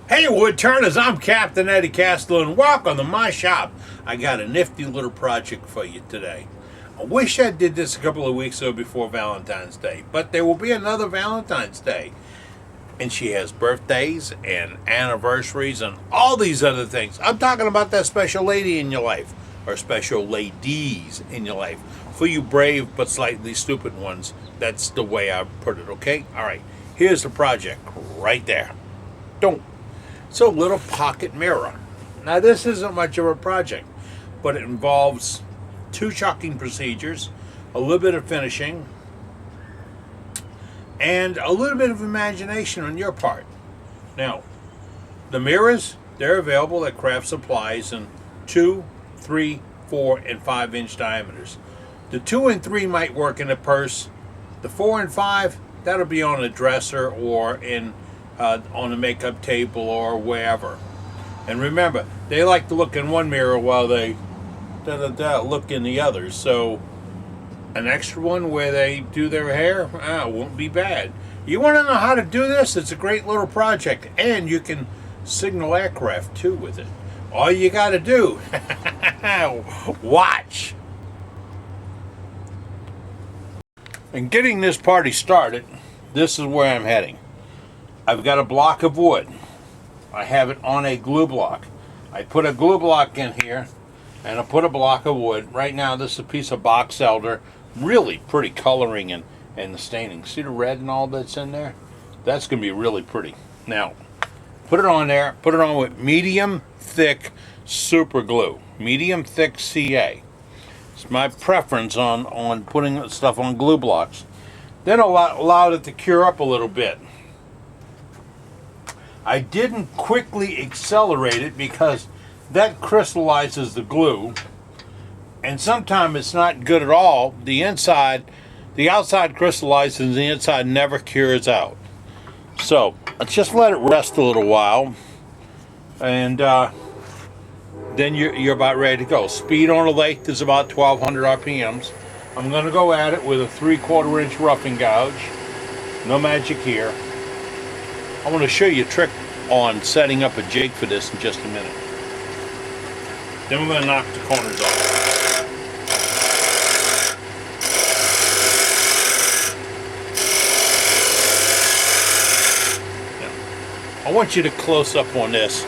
Hey Woodturners, I'm Captain Eddie Castle and welcome to my shop. I got a nifty little project for you today. I wish I did this a couple of weeks ago before Valentine's Day, but there will be another Valentine's Day. And she has birthdays and anniversaries and all these other things. I'm talking about that special lady in your life, or special ladies in your life. For you brave but slightly stupid ones, that's the way I put it, okay? Alright, here's the project right there. Don't. It's a little pocket mirror. Now this isn't much of a project, but it involves two chalking procedures, a little bit of finishing, and a little bit of imagination on your part. Now, the mirrors, they're available at craft supplies in 2, 3, 4, and 5 inch diameters. The 2 and 3 might work in a purse. The 4 and 5, that'll be on a dresser or in on a makeup table or wherever. And remember, they like to look in one mirror while they look in the other. So an extra one where they do their hair won't be bad. You want to know how to do this? It's a great little project, and you can signal aircraft too with it. All you got to do, watch. And getting this party started, this is where I'm heading. I've got a block of wood. I have it on a glue block. I put a glue block in here and I put a block of wood. Right now this is a piece of box elder. Really pretty coloring and the staining. See the red and all that's in there? That's going to be really pretty. Now, put it on there. Put it on with medium thick super glue. Medium thick CA. It's my preference on putting stuff on glue blocks. Then allow it to cure up a little bit. I didn't quickly accelerate it because that crystallizes the glue, and sometimes it's not good at all. The outside crystallizes and the inside never cures out. So let's just let it rest a little while, and then you're about ready to go. Speed on the lathe is about 1200 RPMs. I'm going to go at it with a 3/4 inch roughing gouge. No magic here. I want to show you a trick on setting up a jig for this in just a minute. Then we're going to knock the corners off. Now, I want you to close up on this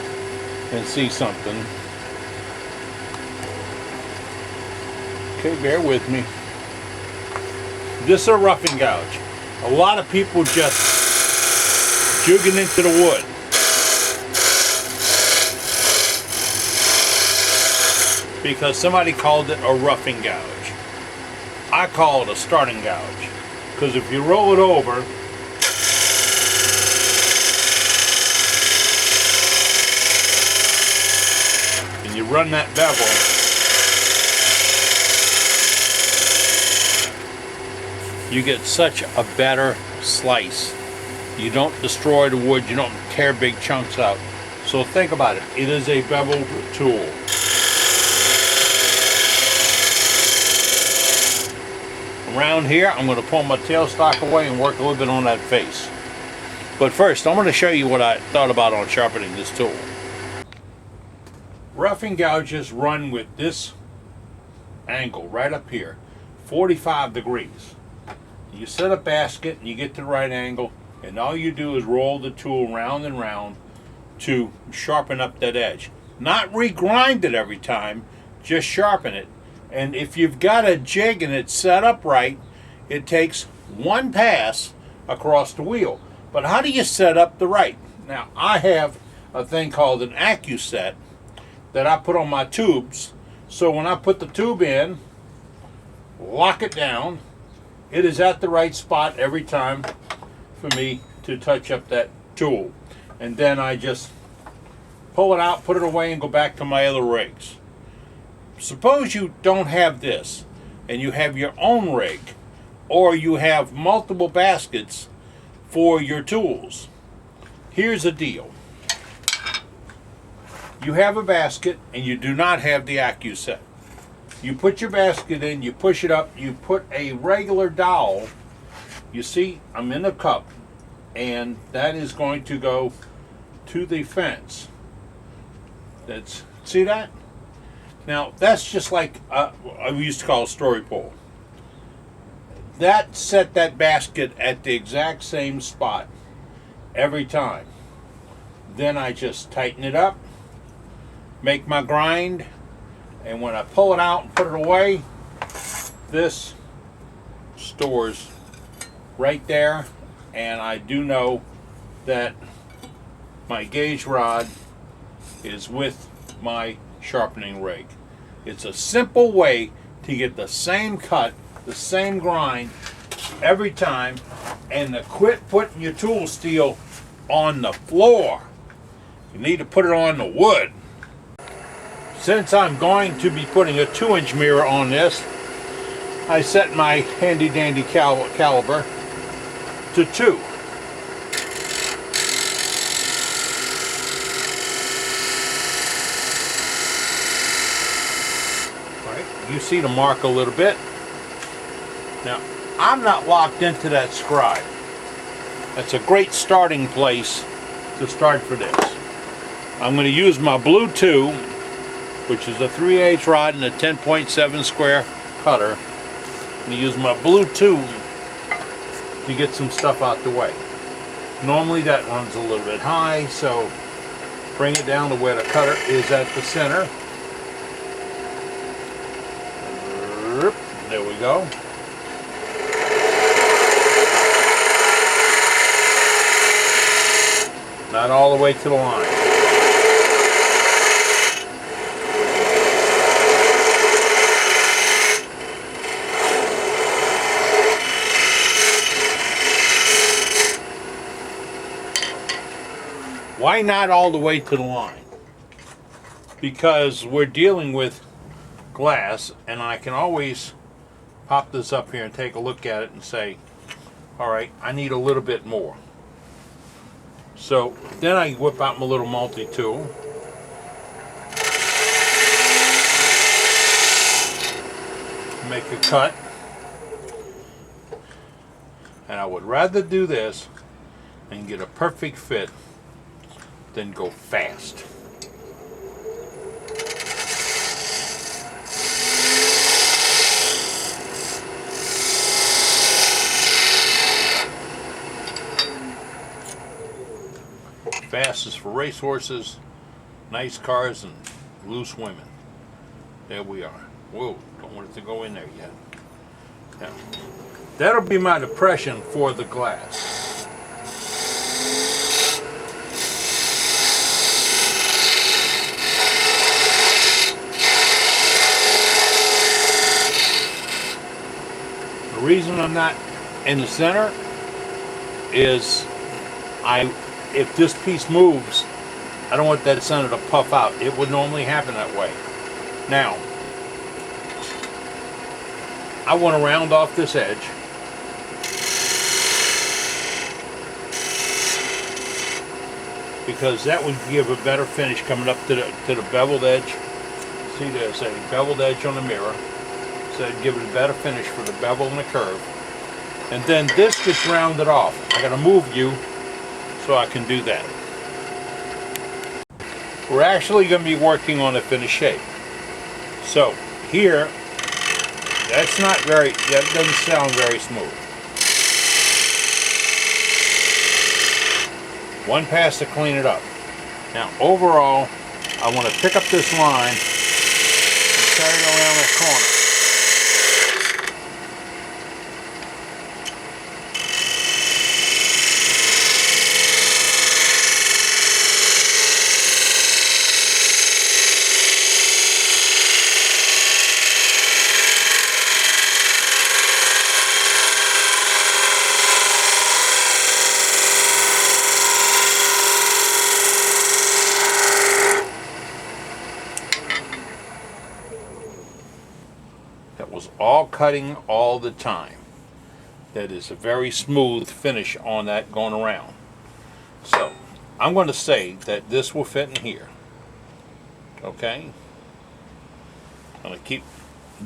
and see something. Okay, bear with me. This is a roughing gouge. A lot of people just jugging into the wood. Because somebody called it a roughing gouge. I call it a starting gouge. Because if you roll it over, and you run that bevel, you get such a better slice. You don't destroy the wood, you don't tear big chunks out. So think about it. It is a bevel tool. Around here, I'm going to pull my tailstock away and work a little bit on that face. But first, I'm going to show you what I thought about on sharpening this tool. Roughing gouges run with this angle right up here, 45 degrees. You set a basket and you get to the right angle, and all you do is roll the tool round and round to sharpen up that edge. Not regrind it every time, just sharpen it. And if you've got a jig and it's set up right, it takes one pass across the wheel. But how do you set up the right? Now, I have a thing called an AccuSet that I put on my tubes. So when I put the tube in, lock it down, it is at the right spot every time for me to touch up that tool. And then I just pull it out, put it away, and go back to my other rigs. Suppose you don't have this, and you have your own rig, or you have multiple baskets for your tools. Here's the deal. You have a basket, and you do not have the AccuSet. You put your basket in, you push it up, you put a regular dowel. You see, I'm in a cup, and that is going to go to the fence. See that? Now that's just like we used to call a story pole. That set that basket at the exact same spot every time. Then I just tighten it up, make my grind, and when I pull it out and put it away, this stores right there, and I do know that my gauge rod is with my sharpening rake. It's a simple way to get the same cut, the same grind every time, and to quit putting your tool steel on the floor. You need to put it on the wood. Since I'm going to be putting a 2-inch mirror on this, I set my handy dandy caliber to 2. Right, you see the mark a little bit. Now, I'm not locked into that scribe. That's a great starting place to start for this. I'm going to use my Blue 2, which is a 3/8 rod and a 10.7 square cutter. I'm going to use my Blue 2 to get some stuff out the way. Normally that runs a little bit high, so bring it down to where the cutter is at the center. There we go. Not all the way to the line. Why not all the way to the line? Because we're dealing with glass, and I can always pop this up here and take a look at it and say, all right, I need a little bit more. So then I whip out my little multi-tool. Make a cut. And I would rather do this and get a perfect fit than go fast. Fast is for racehorses, nice cars, and loose women. There we are. Whoa, don't want it to go in there yet. Now, that'll be my depression for the glass. The reason I'm not in the center is if this piece moves, I don't want that center to puff out. It would normally happen that way. Now, I want to round off this edge. Because that would give a better finish coming up to the beveled edge. See, there's a beveled edge on the mirror. So it'd give it a better finish for the bevel and the curve. And then this gets rounded off. I gotta move you so I can do that. We're actually going to be working on a finished shape. So here, that doesn't sound very smooth. One pass to clean it up. Now overall, I want to pick up this line and carry it around that corner. That was all cutting all the time. That is a very smooth finish on that going around. So I'm going to say that this will fit in here. Okay? I'm going to keep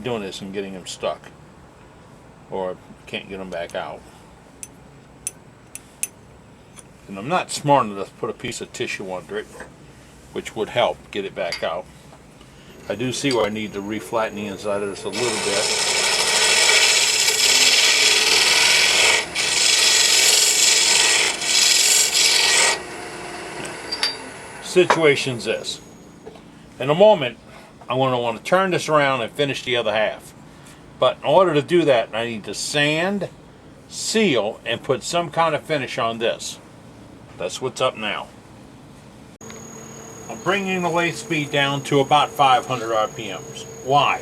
doing this and getting them stuck, or can't get them back out. And I'm not smart enough to put a piece of tissue under it, which would help get it back out. I do see where I need to reflatten the inside of this a little bit. Situation's this. In a moment, I'm going to want to turn this around and finish the other half. But in order to do that, I need to sand, seal, and put some kind of finish on this. That's what's up now. I'm bringing the lathe speed down to about 500 RPMs. Why?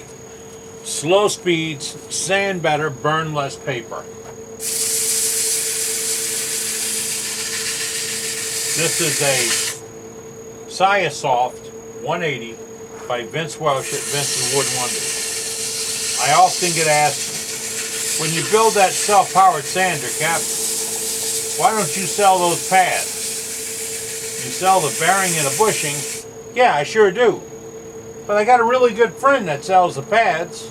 Slow speeds sand better, burn less paper. This is a Siasoft 180 by Vince Welsh at Vince's Wood Wonders. I often get asked, when you build that self-powered sander, Cap, why don't you sell those pads? You sell the bearing and the bushing? Yeah, I sure do. But I got a really good friend that sells the pads,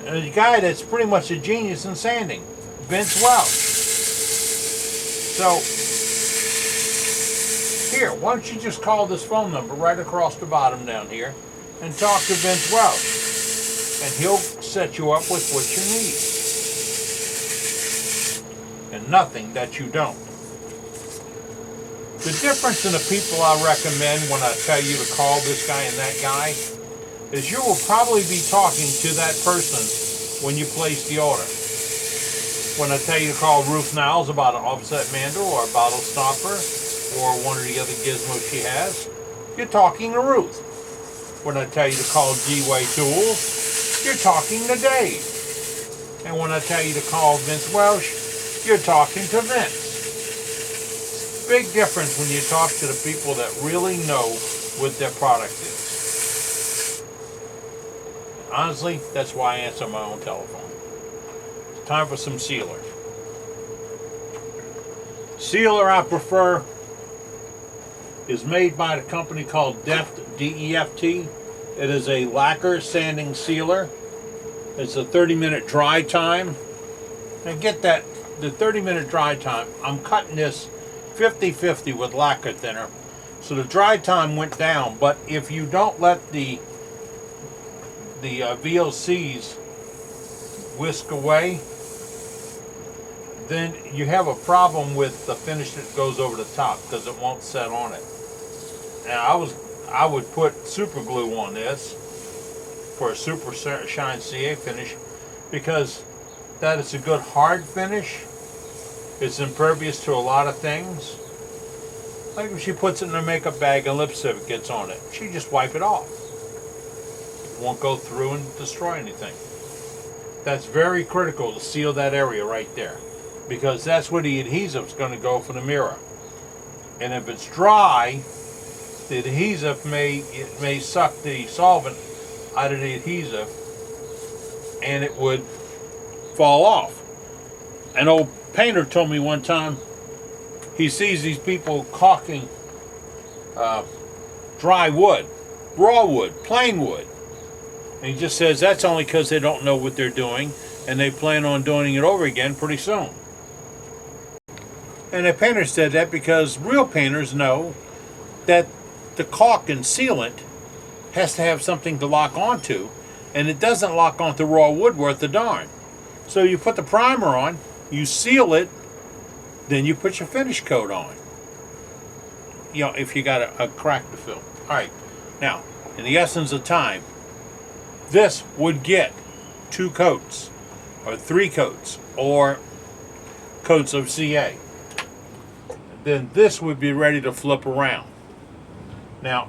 and a guy that's pretty much a genius in sanding, Vince Welsh. So, here, why don't you just call this phone number right across the bottom down here and talk to Vince Welsh, and he'll set you up with what you need. And nothing that you don't. The difference in the people I recommend when I tell you to call this guy and that guy is you will probably be talking to that person when you place the order. When I tell you to call Ruth Niles about an offset mandrel or a bottle stopper or one of the other gizmos she has, you're talking to Ruth. When I tell you to call G-Way Tools, you're talking to Dave. And when I tell you to call Vince Welsh, you're talking to Vince. Big difference when you talk to the people that really know what their product is. Honestly, that's why I answer my own telephone. It's time for some sealer. Sealer I prefer is made by the company called Deft, D-E-F-T. It is a lacquer sanding sealer. It's a 30-minute dry time. And get that, the 30-minute dry time, I'm cutting this 50-50 with lacquer thinner. So the dry time went down, but if you don't let the VOCs whisk away, then you have a problem with the finish that goes over the top because it won't set on it. Now I would put super glue on this for a super shine CA finish because that is a good hard finish. It's impervious to a lot of things. Like if she puts it in her makeup bag and lipstick gets on it, she just wipe it off. It won't go through and destroy anything. That's very critical to seal that area right there, because that's where the adhesive is going to go for the mirror. And if it's dry, the adhesive may suck the solvent out of the adhesive, and it would fall off. An old painter told me one time he sees these people caulking dry wood, raw wood, plain wood. And he just says that's only because they don't know what they're doing and they plan on doing it over again pretty soon. And the painter said that because real painters know that the caulk and sealant has to have something to lock onto, and it doesn't lock onto raw wood worth a darn. So you put the primer on, you seal it, then you put your finish coat on. You know, if you got a crack to fill. Alright, now, in the essence of time, this would get 2 coats, or 3 coats, or coats of CA. Then this would be ready to flip around. Now,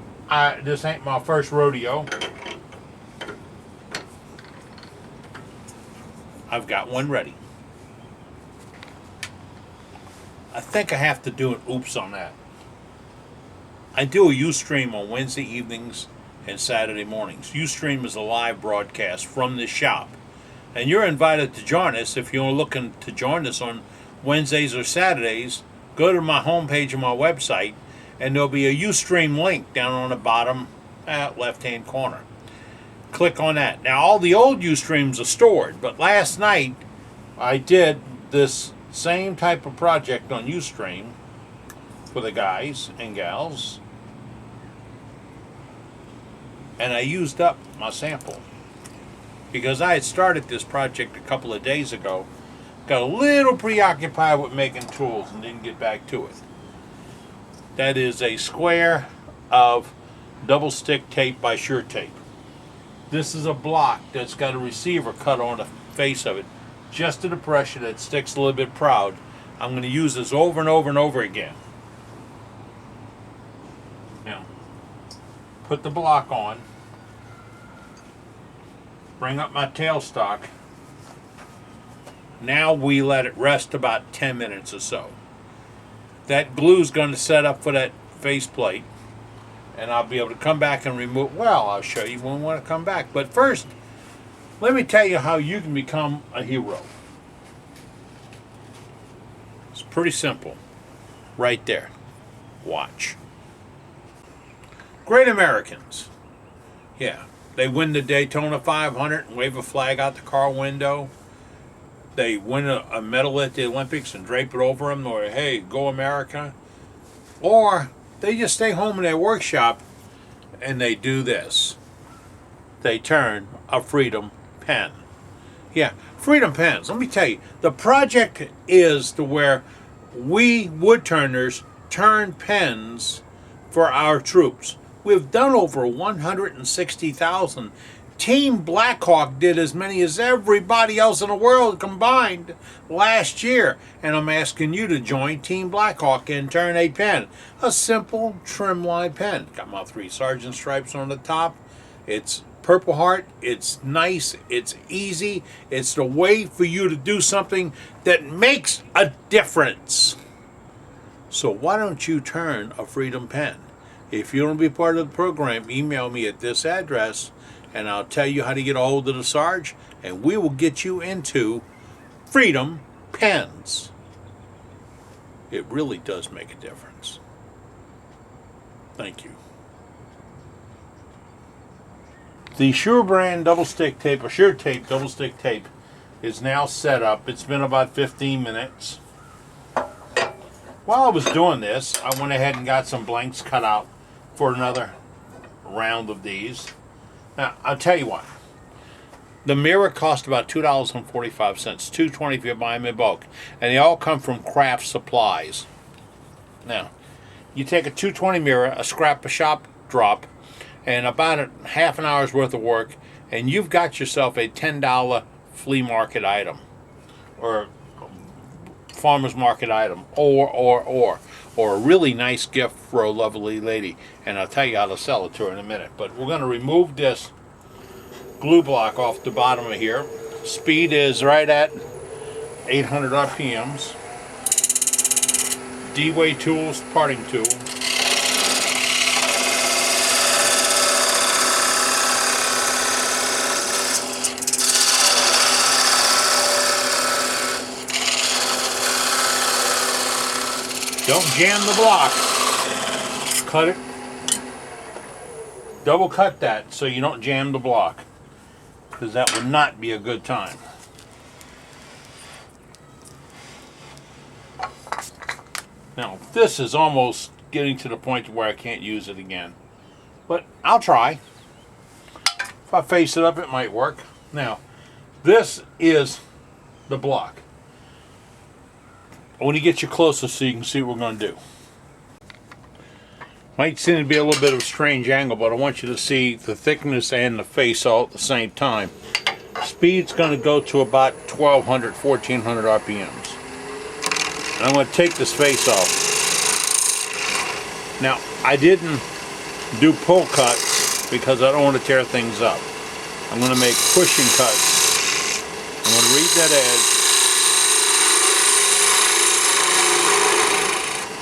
this ain't my first rodeo. I've got one ready. I think I have to do an oops on that. I do a Ustream on Wednesday evenings and Saturday mornings. Ustream is a live broadcast from this shop. And you're invited to join us if you're looking to join us on Wednesdays or Saturdays. Go to my homepage on my website, and there'll be a Ustream link down on the bottom left-hand corner. Click on that. Now, all the old Ustreams are stored, but last night I did this same type of project on Ustream, for the guys and gals. And I used up my sample because I had started this project a couple of days ago. Got a little preoccupied with making tools and didn't get back to it. That is a square of double stick tape by Sure Tape. This is a block that's got a receiver cut on the face of it, just to the pressure that sticks a little bit proud. I'm going to use this over and over and over again. Now, put the block on, bring up my tailstock. Now we let it rest about 10 minutes or so. That glue is going to set up for that faceplate, and I'll be able to come back and remove. Well, I'll show you when we want to come back. But first, let me tell you how you can become a hero. It's pretty simple. Right there. Watch. Great Americans. Yeah, they win the Daytona 500 and wave a flag out the car window. They win a medal at the Olympics and drape it over them, or hey, go America. Or they just stay home in their workshop and they do this. They turn a Freedom pen. Yeah, Freedom pens. Let me tell you, the project is to where we woodturners turn pens for our troops. We've done over 160,000. Team Blackhawk did as many as everybody else in the world combined last year. And I'm asking you to join Team Blackhawk and turn a pen. A simple trim line pen. Got my 3 sergeant stripes on the top. It's Purple Heart. It's nice. It's easy. It's the way for you to do something that makes a difference. So why don't you turn a Freedom pen? If you want to be part of the program, email me at this address, and I'll tell you how to get a hold of the Sarge, and we will get you into Freedom pens. It really does make a difference. Thank you. The Sure brand double stick tape, or Sure Tape double stick tape, is now set up. It's been about 15 minutes. While I was doing this, I went ahead and got some blanks cut out for another round of these. Now, I'll tell you what. The mirror cost about $2.45, $2.20 if you buy them in bulk. And they all come from Craft Supplies. Now, you take a $2.20 mirror, a scrap a shop drop, and about a half an hour's worth of work, and you've got yourself a $10 flea market item. Or farmer's market item. Or a really nice gift for a lovely lady. And I'll tell you how to sell it to her in a minute. But we're going to remove this glue block off the bottom of here. Speed is right at 800 RPMs. D-Way Tools parting tool. Don't jam the block. Cut it. Double cut that so you don't jam the block, because that would not be a good time. Now, this is almost getting to the point where I can't use it again, but I'll try. If I face it up, it might work. Now, this is the block. I want to get you closer so you can see what we're going to do. Might seem to be a little bit of a strange angle, but I want you to see the thickness and the face all at the same time. Speed's going to go to about 1200, 1400 RPMs. And I'm going to take this face off. Now, I didn't do pull cuts because I don't want to tear things up. I'm going to make pushing cuts. I'm going to read that edge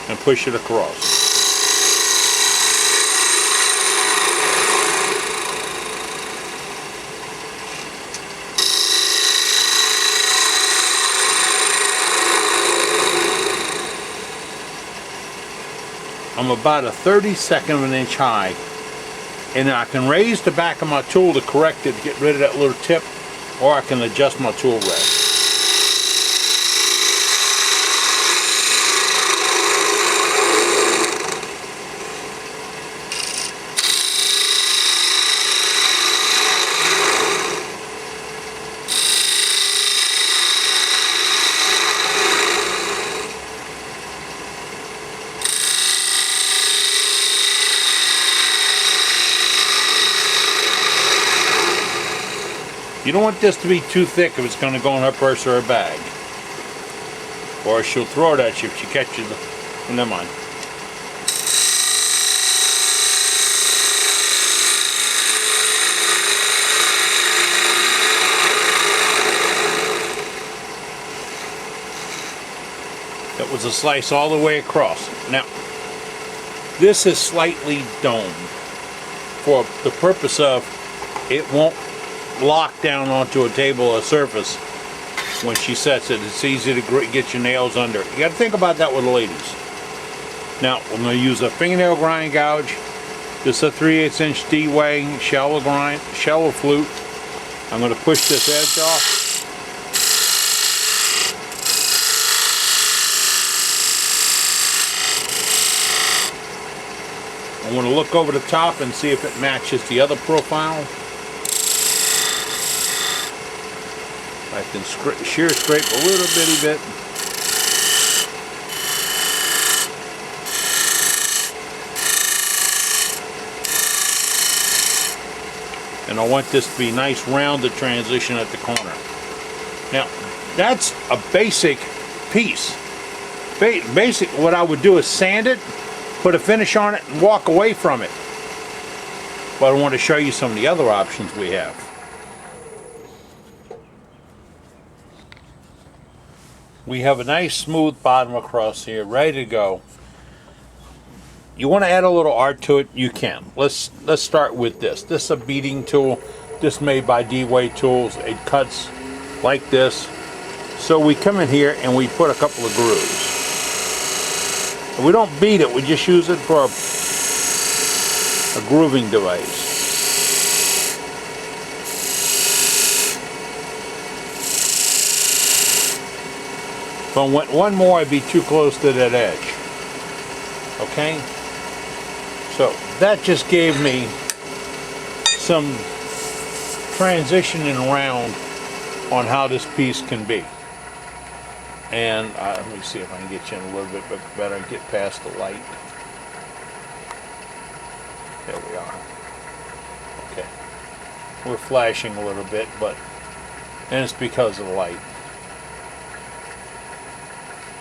and push it across. I'm about a 32nd of an inch high, and I can raise the back of my tool to correct it, get rid of that little tip, or I can adjust my tool rest. You don't want this to be too thick if it's going to go in her purse or her bag. Or she'll throw it at you if she catches you. Never mind. That was a slice all the way across. Now, this is slightly domed for the purpose of it won't lock down onto a table or surface when she sets it. It's easy to get your nails under it. You got to think about that with the ladies. Now, I'm going to use a fingernail grind gouge. This is a 3/8 inch D-Way shallow flute. I'm going to push this edge off. I want to look over the top and see if it matches the other profile. I can shear scrape a little bitty bit. And I want this to be nice rounded transition at the corner. Now, that's a basic piece. Basic, what I would do is sand it, put a finish on it, and walk away from it. But I want to show you some of the other options we have. We have a nice smooth bottom across here, ready to go. You want to add a little art to it, you can. Let's start with this. This is a beading tool. This is made by D-Way Tools. It cuts like this. So we come in here and we put a couple of grooves. We don't beat it, we just use it for a grooving device. If I went one more, I'd be too close to that edge. Okay? So that just gave me some transitioning around on how this piece can be. And let me see if I can get you in a little bit better and get past the light. There we are. Okay. We're flashing a little bit, and it's because of the light.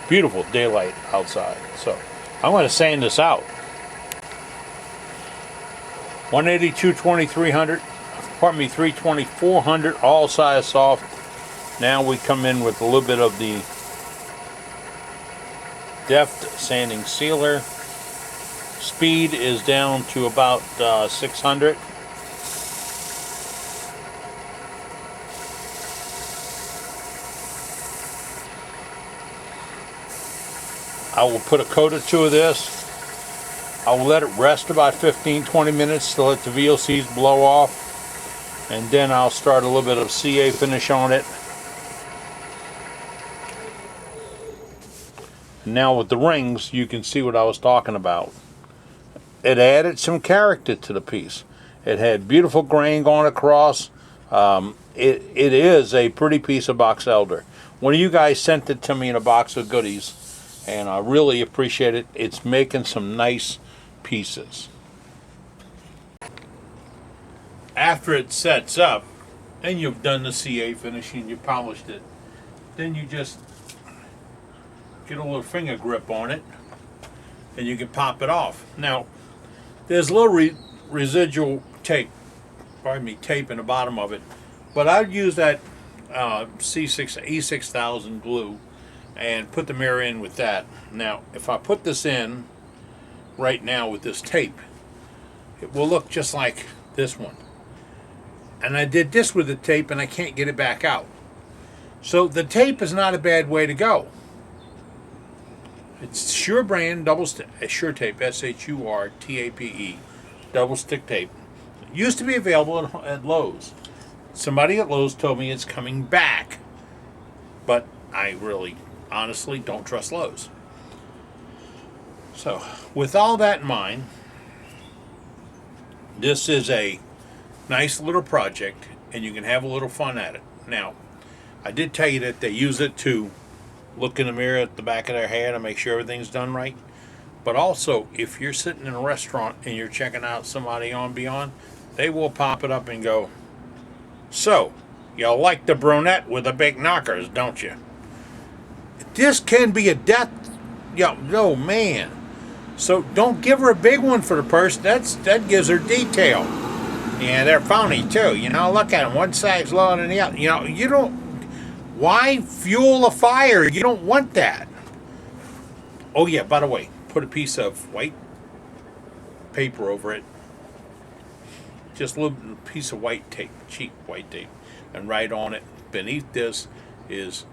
Beautiful daylight outside. So I'm going to sand this out. 180, 220, 300, pardon me, 320, 400, all size soft. Now we come in with a little bit of the Deft sanding sealer. Speed is down to about 600. I will put a coat or two of this. I will let it rest about 15-20 minutes to let the VOCs blow off, and then I'll start a little bit of CA finish on it. Now with the rings, you can see what I was talking about. It added some character to the piece. It had beautiful grain going across. It is a pretty piece of box elder. One of you guys sent it to me in a box of goodies, and I really appreciate it. It's making some nice pieces. After it sets up, and you've done the CA finishing, you polished it, then you just get a little finger grip on it, and you can pop it off. Now, there's a little residual tape in the bottom of it, but I'd use that E6000 glue and put the mirror in with that. Now, if I put this in right now with this tape, it will look just like this one. And I did this with the tape, and I can't get it back out. So the tape is not a bad way to go. It's Shure brand double stick, Shure tape, SHURTAPE, double stick tape. It used to be available at Lowe's. Somebody at Lowe's told me it's coming back, but I really, honestly, don't trust Lowe's. So, with all that in mind, this is a nice little project, and you can have a little fun at it. Now, I did tell you that they use it to look in the mirror at the back of their head and make sure everything's done right. But also, if you're sitting in a restaurant and you're checking out somebody on Beyond, they will pop it up and go, "So, You like the brunette with the big knockers, don't you? This can be a death. No man. So don't give her a big one for the purse. That gives her detail. And they're phony too. Look at them. One side's lower than the other. You don't. Why fuel a fire? You don't want that. Oh yeah. By the way, put a piece of white paper over it. Just a little piece of white tape, cheap white tape, and write on it. Beneath this is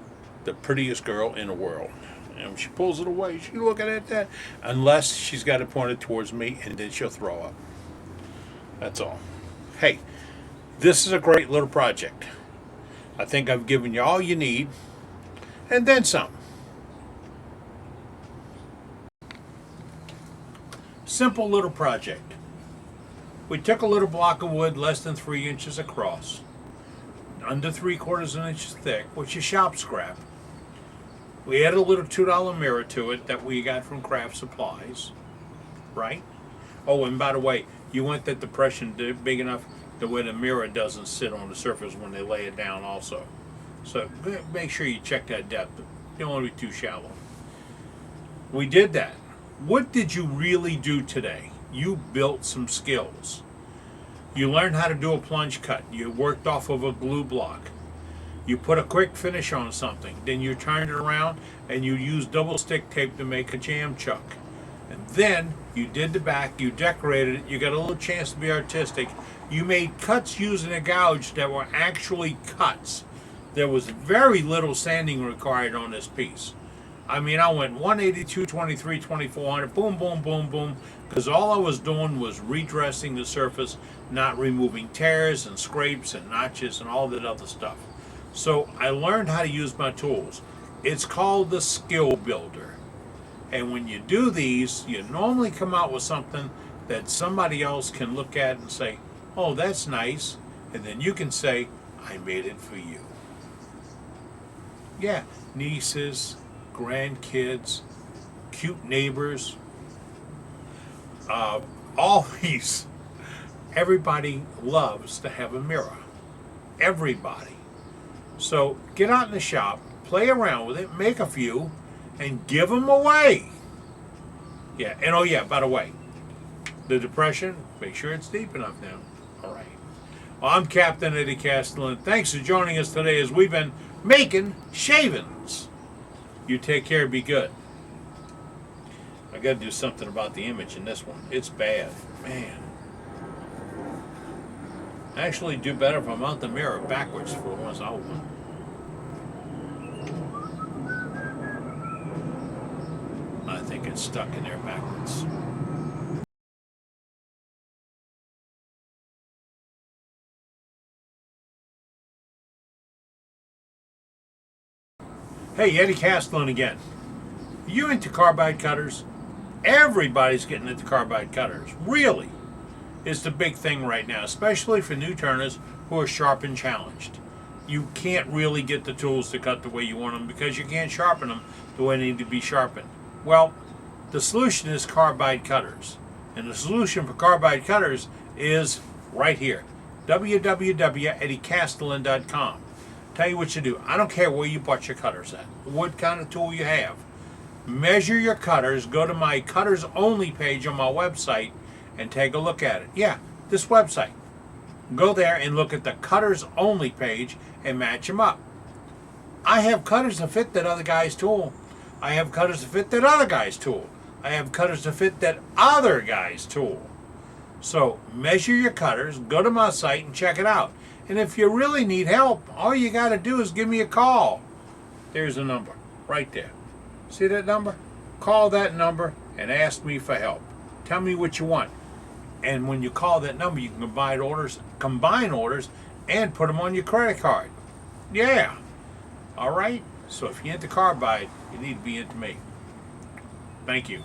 the prettiest girl in the world. And when she pulls it away, she's looking at that. Unless she's got it pointed towards me, and then she'll throw up. That's all. Hey, this is a great little project. I think I've given you all you need, and then some. Simple little project. We took a little block of wood less than 3 inches across, under 3/4 inch thick, which is shop scrap. We added a little $2 mirror to it that we got from Craft Supplies, right? Oh, and by the way, you want that depression big enough the way the mirror doesn't sit on the surface when they lay it down also. So make sure you check that depth. You don't want to be too shallow. We did that. What did you really do today? You built some skills. You learned how to do a plunge cut. You worked off of a glue block. You put a quick finish on something. Then you turned it around and you used double stick tape to make a jam chuck. And then you did the back, you decorated it, you got a little chance to be artistic. You made cuts using a gouge that were actually cuts. There was very little sanding required on this piece. I mean, I went 180, 223, 2400, boom, boom, boom, boom, because all I was doing was redressing the surface, not removing tears and scrapes and notches and all that other stuff. So I learned how to use my tools. It's called the Skill Builder. And when you do these, you normally come out with something that somebody else can look at and say, oh, that's nice. And then you can say, I made it for you. Yeah, nieces, grandkids, cute neighbors, always, everybody loves to have a mirror. Everybody. So get out in the shop, play around with it, make a few, and give them away. Yeah, and oh yeah, by the way, the depression, make sure it's deep enough now. All right. Well, I'm Captain Eddie Castellan. Thanks for joining us today as we've been making shavings. You take care, be good. I got to do something about the image in this one. It's bad, man. I actually do better if I mount the mirror backwards for once I want. I think it's stuck in there backwards. Hey, Eddie Castellan again. You into carbide cutters? Everybody's getting into carbide cutters. Really. It's the big thing right now, especially for new turners who are sharp and challenged. You can't really get the tools to cut the way you want them because you can't sharpen them the way they need to be sharpened. Well, the solution is carbide cutters. And the solution for carbide cutters is right here. www.eddiecastellan.com. Tell you what you do. I don't care where you bought your cutters at, what kind of tool you have. Measure your cutters. Go to my cutters only page on my website and take a look at it. Yeah, this website. Go there and look at the cutters only page and match them up. I have cutters that fit that other guy's tool. I have cutters that fit that other guy's tool. I have cutters that fit that other guy's tool. So measure your cutters, go to my site and check it out. And if you really need help, all you got to do is give me a call. There's a number right there. See that number? Call that number and ask me for help. Tell me what you want. And when you call that number, you can combine orders and put them on your credit card. Yeah. All right? So if you're into carbide, you need to be into me. Thank you.